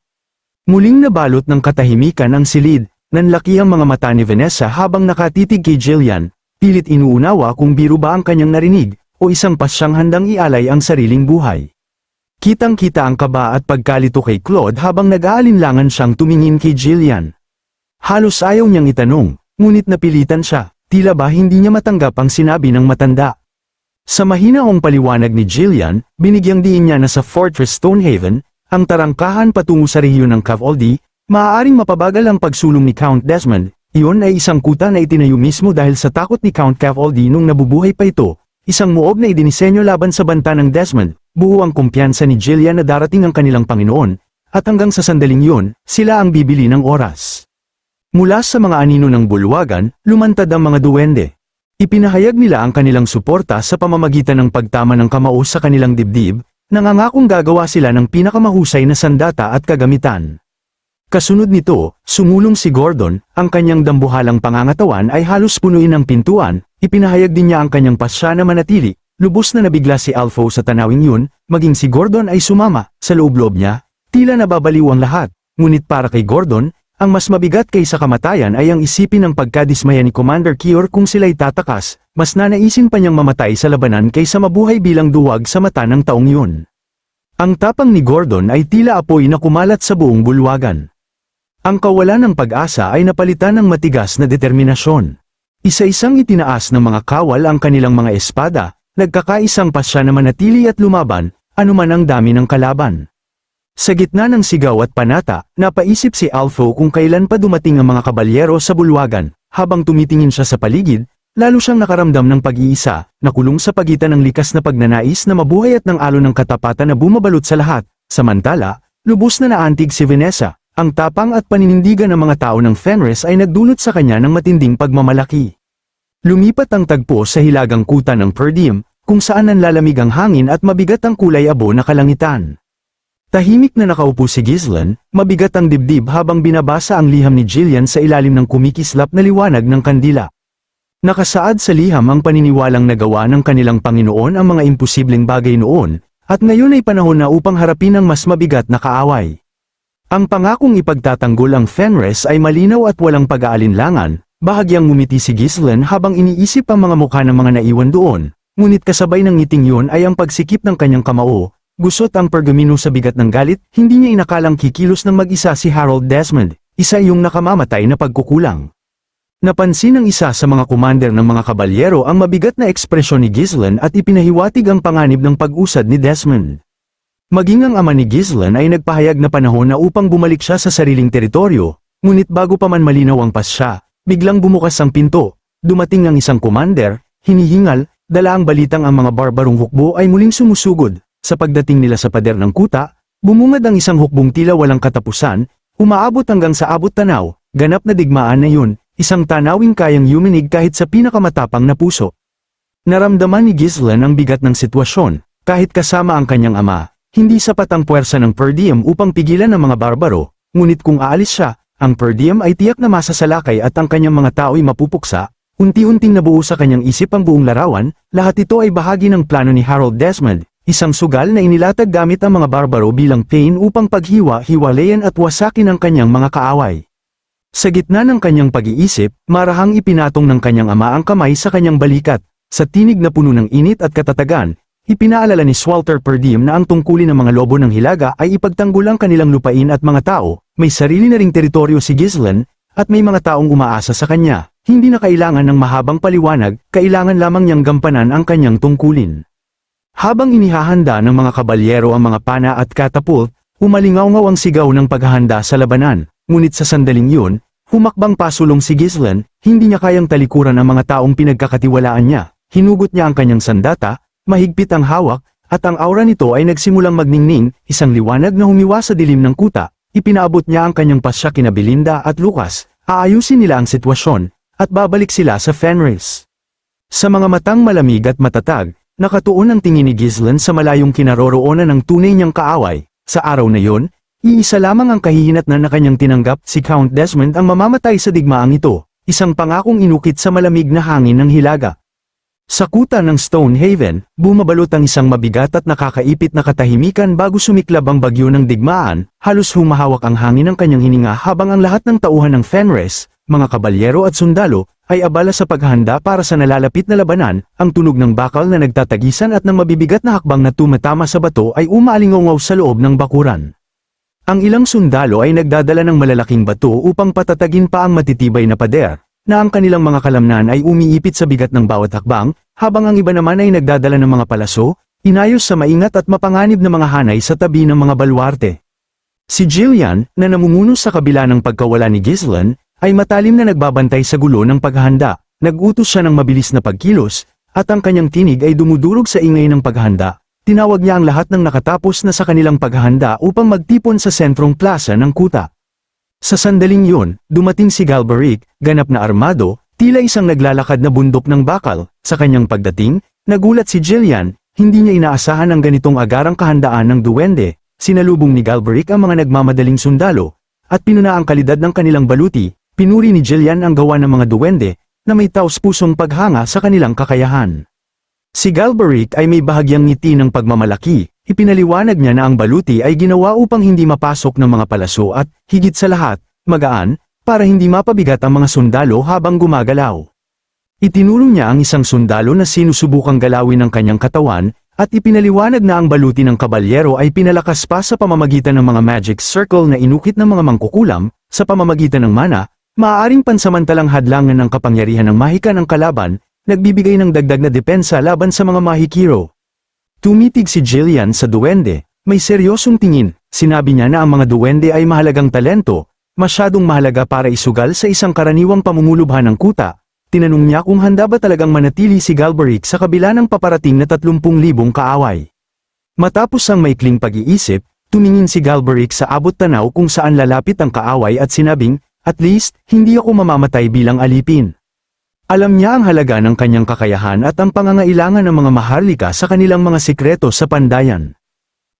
Muling nabalot ng katahimikan ang silid, nanlaki ang mga mata ni Vanessa habang nakatitig kay Jillian, pilit inuunawa kung biro ba ang kanyang narinig, o isang pasyang handang ialay ang sariling buhay. Kitang-kita ang kaba at pagkalito kay Claude habang nag-aalinlangan siyang tumingin kay Jillian. Halos ayaw niyang itanong, ngunit napilitan siya, tila ba hindi niya matanggap ang sinabi ng matanda. Sa mahinaong paliwanag ni Jillian, binigyang diin niya na sa Fortress Stonehaven, ang tarangkahan patungo sa rehiyon ng Cavaldi, maaaring mapabagal ang pagsulong ni Count Desmond. Iyon ay isang kuta na itinayo mismo dahil sa takot ni Count Cavaldi nung nabubuhay pa ito, isang muog na idinisenyo laban sa banta ng Desmond. Buo ang kumpiyansa ni Jillian na darating ang kanilang Panginoon, at hanggang sa sandaling yun, sila ang bibili ng oras. Mula sa mga anino ng bulwagan, lumantad ang mga duwende. Ipinahayag nila ang kanilang suporta sa pamamagitan ng pagtama ng kamao sa kanilang dibdib, nangangakong gagawa sila ng pinakamahusay na sandata at kagamitan. Kasunod nito, sumulong si Gordon, ang kanyang dambuhalang pangangatawan ay halos punuin ng pintuan, ipinahayag din niya ang kanyang pasya na manatili, lubos na nabigla si Alpha sa tanawing yun, maging si Gordon ay sumama, sa loob-loob niya, tila nababaliw ang lahat, ngunit para kay Gordon, ang mas mabigat kaysa kamatayan ay ang isipin ng pagkadismaya ni Commander Kior kung sila'y tatakas, mas nanaisin pa niyang mamatay sa labanan kaysa mabuhay bilang duwag sa mata ng taong yun. Ang tapang ni Gordon ay tila apoy na kumalat sa buong bulwagan. Ang kawalan ng pag-asa ay napalitan ng matigas na determinasyon. Isa-isang itinaas ng mga kawal ang kanilang mga espada, nagkakaisang pasya na manatili at lumaban, anuman ang dami ng kalaban. Sa gitna ng sigaw at panata, napaisip si Alpha kung kailan pa dumating ang mga kabalyero sa bulwagan, habang tumitingin siya sa paligid, lalo siyang nakaramdam ng pag-iisa, nakulong sa pagitan ng likas na pagnanais na mabuhay at ng alon ng katapatan na bumabalot sa lahat. Samantala, lubos na naantig si Vanessa. Ang tapang at paninindigan ng mga tao ng Fenris ay nagdulot sa kanya ng matinding pagmamalaki. Lumipat ang tagpo sa hilagang kuta ng Perdium, kung saan nanlalamig ang hangin at mabigat ang kulay abo na kalangitan. Tahimik na nakaupo si Ghislain, mabigat ang dibdib habang binabasa ang liham ni Jillian sa ilalim ng kumikislap na liwanag ng kandila. Nakasaad sa liham ang paniniwalang nagawa ng kanilang Panginoon ang mga imposibleng bagay noon, at ngayon ay panahon na upang harapin ang mas mabigat na kaaway. Ang pangakong ipagtatanggol ang Fenris ay malinaw at walang pag-aalinlangan, bahagyang ngumiti si Ghislain habang iniisip ang mga mukha ng mga naiwan doon, ngunit kasabay ng ngiting yun ay ang pagsikip ng kanyang kamao, gusot ang pergamino sa bigat ng galit, hindi niya inakalang kikilos ng mag-isa si Harold Desmond, isa yung nakamamatay na pagkukulang. Napansin ng isa sa mga commander ng mga kabalyero ang mabigat na ekspresyon ni Ghislain at ipinahiwatig ang panganib ng pag-usad ni Desmond. Maging ang ama ni Ghislain ay nagpahayag na panahon na upang bumalik siya sa sariling teritoryo, ngunit bago pa man malinaw ang pasya, biglang bumukas ang pinto, dumating ang isang commander, hinihingal, dala ang balitang ang mga barbarong hukbo ay muling sumusugod. Sa pagdating nila sa pader ng kuta, bumungad ang isang hukbong tila walang katapusan, umaabot hanggang sa abot tanaw, ganap na digmaan na yun, isang tanawing kayang yuminig kahit sa pinakamatapang na puso. Naramdaman ni Ghislain ang bigat ng sitwasyon, kahit kasama ang kanyang ama. Hindi sapat ang puwersa ng Perdium upang pigilan ang mga barbaro, ngunit kung aalis siya, ang Perdium ay tiyak na masasalakay at ang kanyang mga tao'y mapupuksa. Unti-unting nabuo sa kanyang isip ang buong larawan, lahat ito ay bahagi ng plano ni Harold Desmond, isang sugal na inilatag gamit ang mga barbaro bilang pain upang paghiwa-hiwalayan at wasakin ang kanyang mga kaaway. Sa gitna ng kanyang pag-iisip, marahang ipinatong ng kanyang ama ang kamay sa kanyang balikat, sa tinig na puno ng init at katatagan. Ipinaalala ni Walter Perdium na ang tungkulin ng mga lobo ng hilaga ay ipagtanggol ang kanilang lupain at mga tao, may sarili na ring teritoryo si Ghislain, at may mga taong umaasa sa kanya, hindi na kailangan ng mahabang paliwanag, kailangan lamang niyang gampanan ang kanyang tungkulin. Habang inihahanda ng mga kabalyero ang mga pana at katapult, umalingaw-ngaw ang sigaw ng paghahanda sa labanan, ngunit sa sandaling yun, humakbang pasulong si Ghislain, hindi niya kayang talikuran ang mga taong pinagkakatiwalaan niya, hinugot niya ang kanyang sandata, mahigpit ang hawak, at ang aura nito ay nagsimulang magningning, isang liwanag na humiwa sa dilim ng kuta, ipinaabot niya ang kanyang pasya kina Belinda at Lucas, aayusin nila ang sitwasyon, at babalik sila sa Fenris. Sa mga matang malamig at matatag, nakatuon ang tingin ni Ghislain sa malayong kinaroroonan ng tunay niyang kaaway. Sa araw na yon, iisa lamang ang kahihinatnan na kanyang tinanggap, si Count Desmond ang mamamatay sa digmaang ito, isang pangakong inukit sa malamig na hangin ng hilaga. Sa kuta ng Stonehaven, bumabalot ang isang mabigat at nakakaipit na katahimikan bago sumiklab ang bagyo ng digmaan, halos humahawak ang hangin ng kanyang hininga habang ang lahat ng tauhan ng Fenris, mga kabalyero at sundalo, ay abala sa paghahanda para sa nalalapit na labanan. Ang tunog ng bakal na nagtatagisan at ng mabibigat na hakbang na tumatama sa bato ay umaalingaw sa loob ng bakuran. Ang ilang sundalo ay nagdadala ng malalaking bato upang patatagin pa ang matitibay na pader, na ang kanilang mga kalamnan ay umiipit sa bigat ng bawat hakbang, habang ang iba naman ay nagdadala ng mga palaso, inayos sa maingat at mapanganib na mga hanay sa tabi ng mga baluarte. Si Jillian, na namumuno sa kabila ng pagkawala ni Ghislain, ay matalim na nagbabantay sa gulo ng paghahanda, nag-utos siya ng mabilis na pagkilos, at ang kanyang tinig ay dumudurog sa ingay ng paghahanda. Tinawag niya ang lahat ng nakatapos na sa kanilang paghahanda upang magtipon sa sentrong plaza ng kuta. Sa sandaling yun, dumating si Galberic, ganap na armado, Tila isang naglalakad na bundok ng bakal. Sa kanyang pagdating, nagulat si Jillian, hindi niya inaasahan ang ganitong agarang kahandaan ng duwende. Sinalubong ni Galbraith ang mga nagmamadaling sundalo, at pinuna ang kalidad ng kanilang baluti. Pinuri ni Jillian ang gawa ng mga duwende, na may taos-pusong paghanga sa kanilang kakayahan. Si Galbraith ay may bahagyang ngiti ng pagmamalaki. Ipinaliwanag niya na ang baluti ay ginawa upang hindi mapasok ng mga palaso at, higit sa lahat, magaan, para hindi mapabigat ang mga sundalo habang gumagalaw. Itinuro niya ang isang sundalo na sinusubukang galawin ng kanyang katawan, at ipinaliwanag na ang baluti ng kabalyero ay pinalakas pa sa pamamagitan ng mga magic circle na inukit ng mga mangkukulam. Sa pamamagitan ng mana, maaaring pansamantalang hadlangan ng kapangyarihan ng mahika ng kalaban, nagbibigay ng dagdag na depensa laban sa mga mahikiro. Tumitig si Jillian sa duwende, may seryosong tingin. Sinabi niya na ang mga duwende ay mahalagang talento, masyadong mahalaga para isugal sa isang karaniwang pamumulubhan ng kuta. Tinanong niya kung handa ba talagang manatili si Galbraith sa kabila ng paparating na 30,000 kaaway. Matapos ang maikling pag-iisip, tumingin si Galbraith sa abot tanaw kung saan lalapit ang kaaway at sinabing, "At least, hindi ako mamamatay bilang alipin." Alam niya ang halaga ng kanyang kakayahan at ang pangangailangan ng mga maharlika sa kanilang mga sikreto sa pandayan.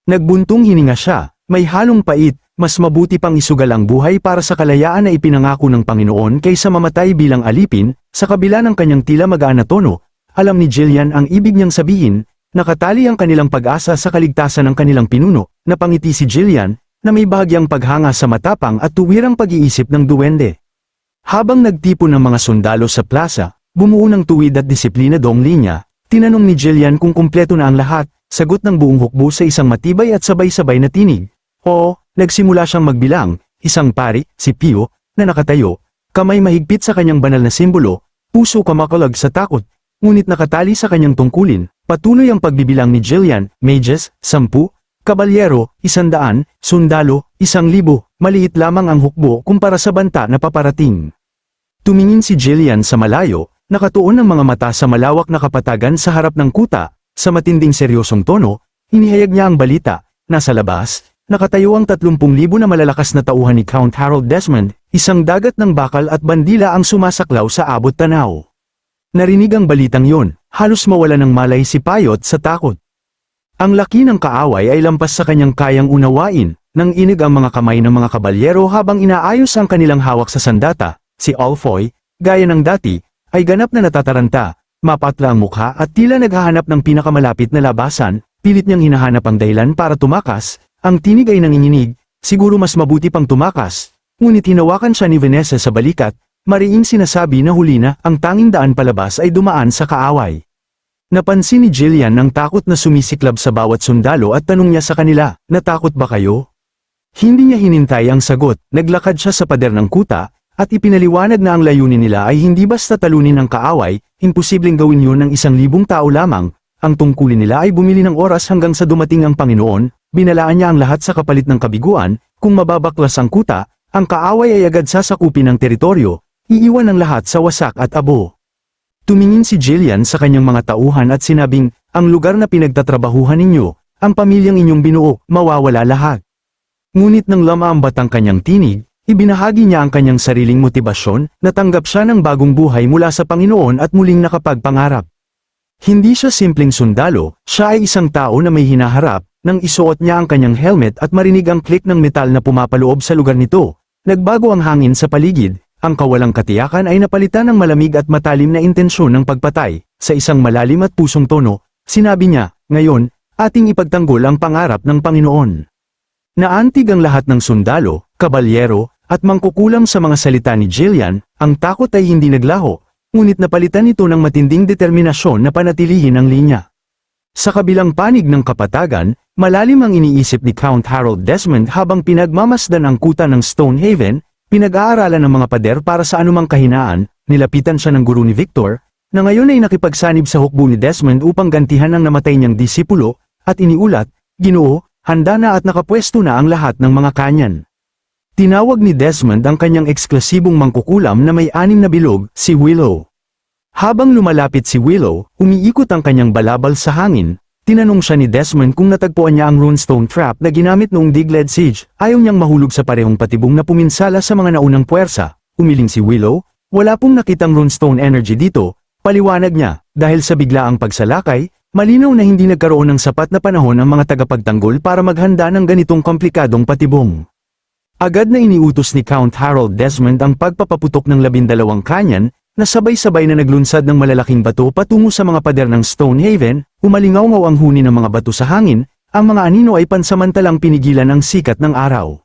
Nagbuntong hininga siya, may halong pait, mas mabuti pang isugal ang buhay para sa kalayaan na ipinangako ng Panginoon kaysa mamatay bilang alipin. Sa kabila ng kanyang tila magaan na tono, alam ni Jillian ang ibig niyang sabihin, nakatali ang kanilang pag-asa sa kaligtasan ng kanilang pinuno. Napangiti si Jillian, na may bahagyang paghanga sa matapang at tuwirang pag-iisip ng duwende. Habang nagtipon ng mga sundalo sa plaza, bumuo ng tuwid at disiplinadong linya, tinanong ni Jillian kung kumpleto na ang lahat, sagot ng buong hukbo sa isang matibay at sabay-sabay na tinig. Oo, nagsimula siyang magbilang, isang pari, si Pio, na nakatayo, kamay mahigpit sa kanyang banal na simbolo, puso kumakalag sa takot, ngunit nakatali sa kanyang tungkulin. Patuloy ang pagbibilang ni Jillian, mages, 10, kabalyero, 100, sundalo, 1,000, maliit lamang ang hukbo kumpara sa banta na paparating. Tumingin si Jillian sa malayo, nakatuon ang mga mata sa malawak na kapatagan sa harap ng kuta. Sa matinding seryosong tono, inihayag niya ang balita. Nasa labas, nakatayo ang 30,000 na malalakas na tauhan ni Count Harold Desmond, isang dagat ng bakal at bandila ang sumasaklaw sa abot tanaw. Narinig ang balitang yon, halos mawala ng malay si Payot sa takot. Ang laki ng kaaway ay lampas sa kanyang kayang unawain, nang inig ang mga kamay ng mga kabalyero habang inaayos ang kanilang hawak sa sandata. Si Alfoy, gaya ng dati, ay ganap na natataranta, mapatla ang mukha at tila naghahanap ng pinakamalapit na labasan. Pilit niyang hinahanap ang dahilan para tumakas. Ang tinig ay nanginginig, siguro mas mabuti pang tumakas, ngunit hinawakan siya ni Vanessa sa balikat, mariing sinasabi na huli na, ang tanging daan palabas ay dumaan sa kaaway. Napansin ni Jillian ang takot na sumisiklab sa bawat sundalo at tanong niya sa kanila, natakot ba kayo? Hindi niya hinintay ang sagot, naglakad siya sa pader ng kuta, at ipinaliwanag na ang layunin nila ay hindi basta talunin ang kaaway, imposibleng gawin yun ng 1,000 tao lamang. Ang tungkulin nila ay bumili ng oras hanggang sa dumating ang Panginoon. Binalaan niya ang lahat sa kapalit ng kabiguan. Kung mababaklas ang kuta, ang kaaway ay agad sasakupin ng teritoryo, iiwan ang lahat sa wasak at abo. Tumingin si Jillian sa kanyang mga tauhan at sinabing, ang lugar na pinagtatrabahuhan ninyo, ang pamilyang inyong binuo, mawawala lahat. Ngunit nang lamaambat ang kanyang tinig, ibinahagi niya ang kanyang sariling motibasyon, natanggap siya ng bagong buhay mula sa Panginoon at muling nakapagpangarap. Hindi siya simpleng sundalo, siya ay isang tao na may hinaharap. Nang isuot niya ang kanyang helmet at marinig ang click ng metal na pumapaloob sa lugar nito, nagbago ang hangin sa paligid. Ang kawalang katiyakan ay napalitan ng malamig at matalim na intensyon ng pagpatay. Sa isang malalim at pusong tono, sinabi niya, ngayon, ating ipagtanggol ang pangarap ng Panginoon. Naantig ang lahat ng sundalo, kabalyero, at mangkukulam sa mga salita ni Jillian. Ang takot ay hindi naglaho, ngunit napalitan ito ng matinding determinasyon na panatilihin ang linya. Sa kabilang panig ng kapatagan, malalim ang iniisip ni Count Harold Desmond habang pinagmamasdan ang kuta ng Stonehaven. Pinag-aaralan ng mga pader para sa anumang kahinaan. Nilapitan siya ng guru ni Victor, na ngayon ay nakipagsanib sa hukbo ni Desmond upang gantihan ang namatay niyang disipulo, at iniulat, Ginoo, handa na at nakapwesto na ang lahat ng mga kanyan. Tinawag ni Desmond ang kanyang eksklusibong mangkukulam na may 6 na bilog, si Willow. Habang lumalapit si Willow, umiikot ang kanyang balabal sa hangin. Tinanong siya ni Desmond kung natagpuan niya ang runestone trap na ginamit noong Digled Siege. Ayaw niyang mahulog sa parehong patibong na puminsala sa mga naunang puwersa. Umiling si Willow, Wala pong nakitang runestone energy dito, paliwanag niya, dahil sa biglaang pagsalakay, malinaw na hindi nagkaroon ng sapat na panahon ang mga tagapagtanggol para maghanda ng ganitong komplikadong patibong. Agad na iniutos ni Count Harold Desmond ang pagpapaputok ng 12 kanyan, na sabay-sabay na naglunsad ng malalaking bato patungo sa mga pader ng Stonehaven, umalingaw-ngaw ang huni ng mga bato sa hangin, ang mga anino ay pansamantalang pinigilan ang sikat ng araw.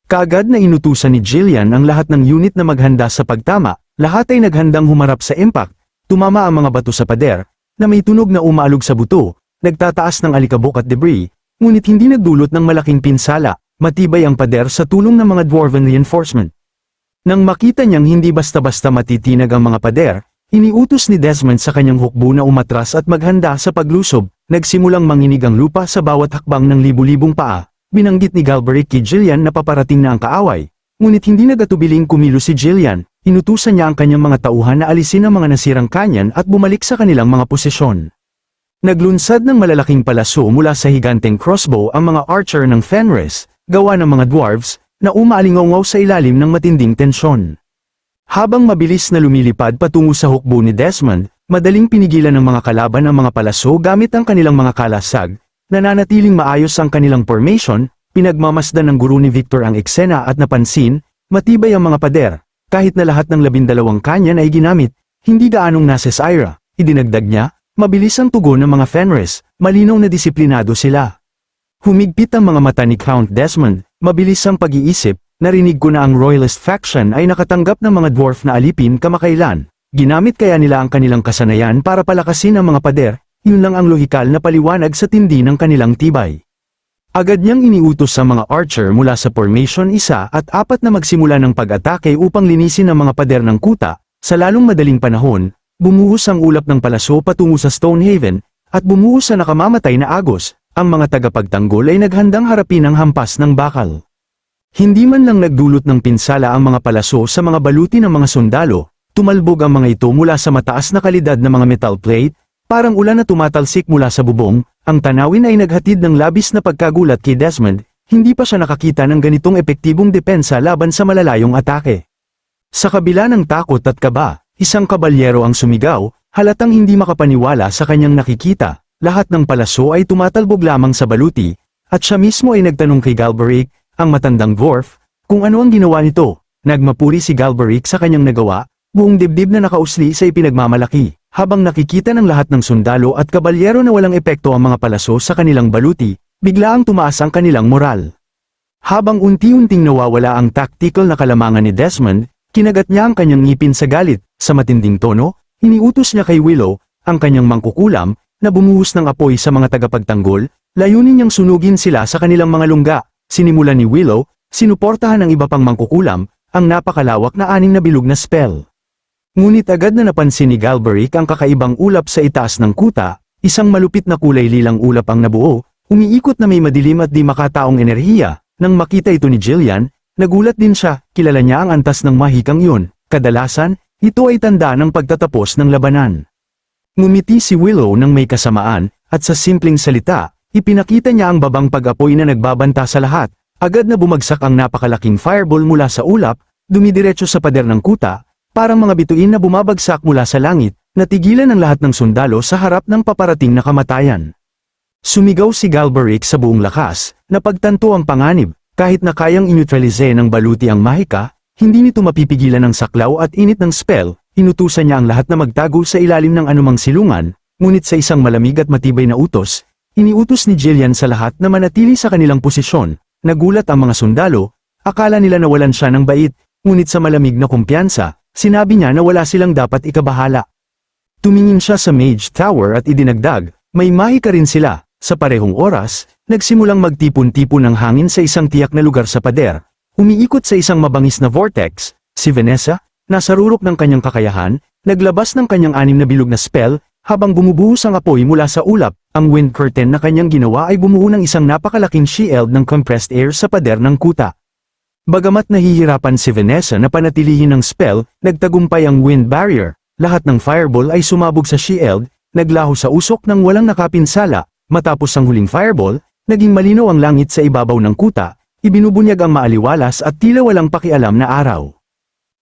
Kaagad na inutusan ni Jillian ang lahat ng unit na maghanda sa pagtama, lahat ay naghandang humarap sa impact, tumama ang mga bato sa pader, na may tunog na umaalog sa buto, nagtataas ng alikabok at debris, ngunit hindi nagdulot ng malaking pinsala, matibay ang pader sa tulong ng mga dwarven reinforcement. Nang makita niyang hindi basta-basta matitinag ang mga pader, iniutos ni Desmond sa kanyang hukbo na umatras at maghanda sa paglusob, nagsimulang manginig ang lupa sa bawat hakbang ng libu-libong paa. Binanggit ni Galbraith kay Jillian na paparating na ang kaaway, ngunit hindi nagatubiling kumilos si Jillian, inutusan niya ang kanyang mga tauhan na alisin ang mga nasirang kanyan at bumalik sa kanilang mga posisyon. Naglunsad ng malalaking palaso mula sa higanteng crossbow ang mga archer ng Fenris, gawa ng mga dwarves, na umaalingaw sa ilalim ng matinding tensyon. Habang mabilis na lumilipad patungo sa hukbo ni Desmond, madaling pinigilan ng mga kalaban ang mga palaso gamit ang kanilang mga kalasag, nananatiling maayos ang kanilang formation, pinagmamasdan ng guro ni Victor ang eksena at napansin, matibay ang mga pader, kahit na lahat ng 12 kanyan ay ginamit, hindi gaanong nasa Syra, idinagdag niya, mabilis ang tugon ng mga Fenris, malinaw na disiplinado sila. Humigpit ang mga mata ni Count Desmond, mabilis ang pag-iisip, narinig ko na ang Royalist faction ay nakatanggap ng mga dwarf na alipin kamakailan, ginamit kaya nila ang kanilang kasanayan para palakasin ang mga pader, yun lang ang lohikal na paliwanag sa tindi ng kanilang tibay. Agad niyang iniutos sa mga archer mula sa formation 1 at 4 na magsimula ng pag-atake upang linisin ang mga pader ng kuta, sa lalong madaling panahon, bumuhos ang ulap ng palaso patungo sa Stonehaven, at bumuhos sa nakamamatay na agos, ang mga tagapagtanggol ay naghandang harapin ang hampas ng bakal. Hindi man lang nagdulot ng pinsala ang mga palaso sa mga baluti ng mga sundalo, tumalbog ang mga ito mula sa mataas na kalidad na mga metal plate, parang ulan na tumatalsik mula sa bubong, ang tanawin ay naghatid ng labis na pagkagulat kay Desmond, hindi pa siya nakakita ng ganitong epektibong depensa laban sa malalayong atake. Sa kabila ng takot at kaba, isang kabalyero ang sumigaw, halatang hindi makapaniwala sa kanyang nakikita, lahat ng palaso ay tumatalbog lamang sa baluti, at siya mismo ay nagtanong kay Galbraith, ang matandang dwarf, kung ano ang ginawa nito. Nagmapuri si Galbraith sa kanyang nagawa, buong dibdib na nakausli sa ipinagmamalaki. Habang nakikita ng lahat ng sundalo at kabalyero na walang epekto ang mga palaso sa kanilang baluti, biglaang tumaas ang kanilang moral. Habang unti-unting nawawala ang tactical na kalamangan ni Desmond, kinagat niya ang kanyang ngipin sa galit, sa matinding tono, iniutos niya kay Willow, ang kanyang mangkukulam, na bumuhos ng apoy sa mga tagapagtanggol, layunin niyang sunugin sila sa kanilang mga lungga. Sinimulan ni Willow, sinuportahan ng iba pang mangkukulam, ang napakalawak na 6 na bilog na spell. Ngunit agad na napansin ni Galbraith ang kakaibang ulap sa itaas ng kuta, isang malupit na kulay lilang ulap ang nabuo, umiikot na may madilim at di makataong enerhiya. Nang makita ito ni Jillian, nagulat din siya, kilala niya ang antas ng mahikang yun, kadalasan, ito ay tanda ng pagtatapos ng labanan. Ngumiti si Willow nang may kasamaan, at sa simpleng salita, ipinakita niya ang babang pag-apoy na nagbabanta sa lahat, agad na bumagsak ang napakalaking fireball mula sa ulap, dumidiretso sa pader ng kuta, parang mga bituin na bumabagsak mula sa langit, natigilan ang lahat ng sundalo sa harap ng paparating na kamatayan. Sumigaw si Galbraith sa buong lakas, napagtanto ang panganib, kahit na kayang inutralize ng baluti ang mahika, hindi nito mapipigilan ang saklaw at init ng spell, inutusan niya ang lahat na magtago sa ilalim ng anumang silungan, ngunit sa isang malamig at matibay na utos, iniutos ni Jillian sa lahat na manatili sa kanilang posisyon. Nagulat ang mga sundalo, akala nila nawalan siya ng bait, ngunit sa malamig na kumpiyansa, sinabi niya na wala silang dapat ikabahala. Tumingin siya sa Mage Tower at idinagdag, may mahika rin sila. Sa parehong oras, nagsimulang magtipon-tipon ng hangin sa isang tiyak na lugar sa pader. Umiikot sa isang mabangis na vortex, si Vanessa, nasa rurok ng kanyang kakayahan, naglabas ng kanyang 6 na bilog na spell, habang bumubuhos ang apoy mula sa ulap, ang wind curtain na kanyang ginawa ay bumuo ng isang napakalaking shield ng compressed air sa pader ng kuta. Bagamat nahihirapan si Vanessa na panatilihin ang spell, nagtagumpay ang wind barrier, lahat ng fireball ay sumabog sa shield, naglaho sa usok ng walang nakapinsala, matapos ang huling fireball, naging malinaw ang langit sa ibabaw ng kuta, ibinubunyag ang maaliwalas at tila walang pakialam na araw.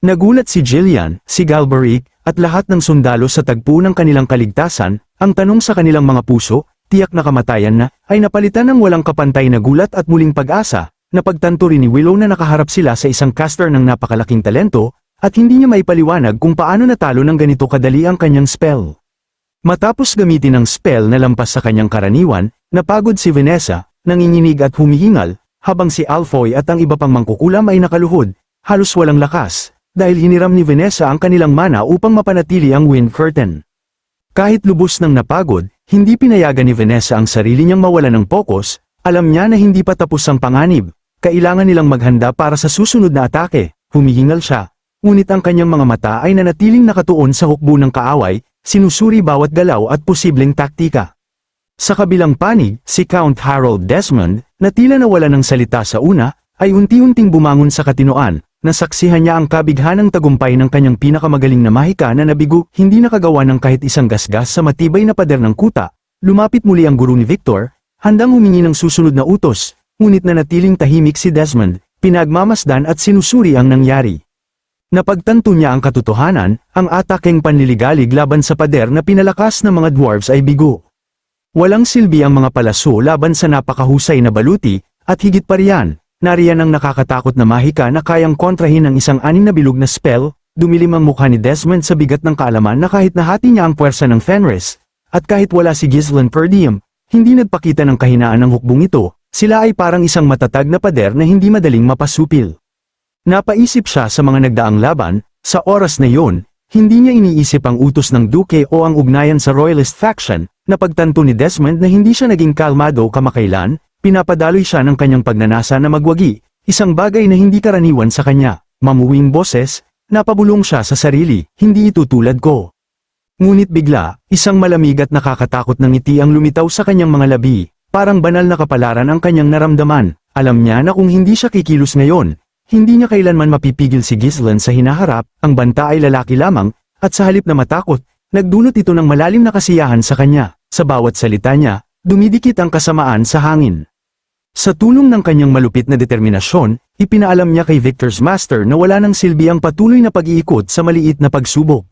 Nagulat si Jillian, si Galberic, at lahat ng sundalo sa tagpo ng kanilang kaligtasan. Ang tanong sa kanilang mga puso, tiyak na kamatayan na, ay napalitan ng walang kapantay na gulat at muling pag-asa. Napagtanto rin ni Willow na nakaharap sila sa isang caster ng napakalaking talento, at hindi niya maipaliwanag kung paano natalo ng ganito kadali ang kanyang spell. Matapos gamitin ang spell na lampas sa kanyang karaniwan, napagod si Vanessa, nanginginig at humihingal, habang si Alfoy at ang iba pang mangkukulam ay nakaluhod, halos walang lakas, dahil hiniram ni Vanessa ang kanilang mana upang mapanatili ang Wind Curtain. Kahit lubos ng napagod, hindi pinayagan ni Vanessa ang sarili niyang mawala ng pokus, alam niya na hindi pa tapos ang panganib, kailangan nilang maghanda para sa susunod na atake, humihingal siya. Ngunit ang kanyang mga mata ay nanatiling nakatuon sa hukbo ng kaaway, sinusuri bawat galaw at posibleng taktika. Sa kabilang panig, si Count Harold Desmond, na tila nawala ng salita sa una, ay unti-unting bumangon sa katinoan, nasaksihan niya ang kabighanang tagumpay ng kanyang pinakamagaling na mahika na nabigo, hindi nakagawa ng kahit isang gasgas sa matibay na pader ng kuta. Lumapit muli ang guro ni Victor, handang humingi ng susunod na utos, ngunit nanatiling tahimik si Desmond, pinagmamasdan at sinusuri ang nangyari. Napagtanto niya ang katotohanan, ang atakeng panliligalig laban sa pader na pinalakas ng mga dwarves ay bigo. Walang silbi ang mga palaso laban sa napakahusay na baluti, at higit pa riyan, nariyan ang nakakatakot na mahika na kayang kontrahin ng isang anim na bilog na spell. Dumilim ang mukha ni Desmond sa bigat ng kaalaman na kahit nahati niya ang puwersa ng Fenris, at kahit wala si Ghislaine Perdiem, hindi nagpakita ng kahinaan ng hukbong ito, sila ay parang isang matatag na pader na hindi madaling mapasupil. Napaisip siya sa mga nagdaang laban, sa oras na yon, hindi niya iniisip ang utos ng Duke o ang ugnayan sa Royalist faction. Napagtanto ni Desmond na hindi siya naging kalmado kamakailan, pinapadaloy siya ng kanyang pagnanasa na magwagi, isang bagay na hindi karaniwan sa kanya. Mamuwing boses, napabulong siya sa sarili, hindi ito tulad ko. Ngunit bigla, isang malamig at nakakatakot na ngiti ang lumitaw sa kanyang mga labi, parang banal na kapalaran ang kanyang naramdaman. Alam niya na kung hindi siya kikilos ngayon, hindi niya kailanman mapipigil si Ghislaine sa hinaharap, ang banta ay lalaki lamang, at sa halip na matakot, nagdulot ito ng malalim na kasiyahan sa kanya. Sa bawat salita niya, dumidikit ang kasamaan sa hangin. Sa tulong ng kanyang malupit na determinasyon, ipinaalam niya kay Victor's master na wala nang silbi ang patuloy na pag-iikot sa maliit na pagsubok.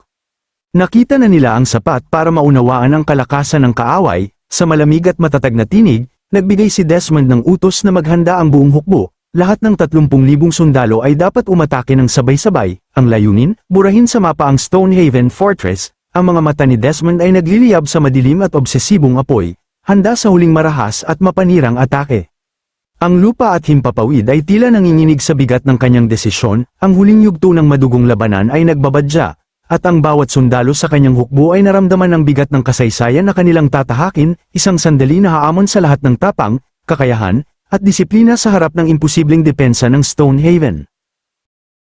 Nakita na nila ang sapat para maunawaan ang kalakasan ng kaaway, sa malamig at matatag na tinig, nagbigay si Desmond ng utos na maghanda ang buong hukbo. Lahat ng 30,000 sundalo ay dapat umatake ng sabay-sabay, ang layunin, burahin sa mapa ang Stonehaven Fortress. Ang mga mata ni Desmond ay nagliliyab sa madilim at obsesibong apoy, handa sa huling marahas at mapanirang atake. Ang lupa at himpapawid ay tila nanginginig sa bigat ng kanyang desisyon, ang huling yugto ng madugong labanan ay nagbabadya, at ang bawat sundalo sa kanyang hukbo ay naramdaman ang bigat ng kasaysayan na kanilang tatahakin, isang sandali na haamon sa lahat ng tapang, kakayahan, at disiplina sa harap ng imposibleng depensa ng Stonehaven.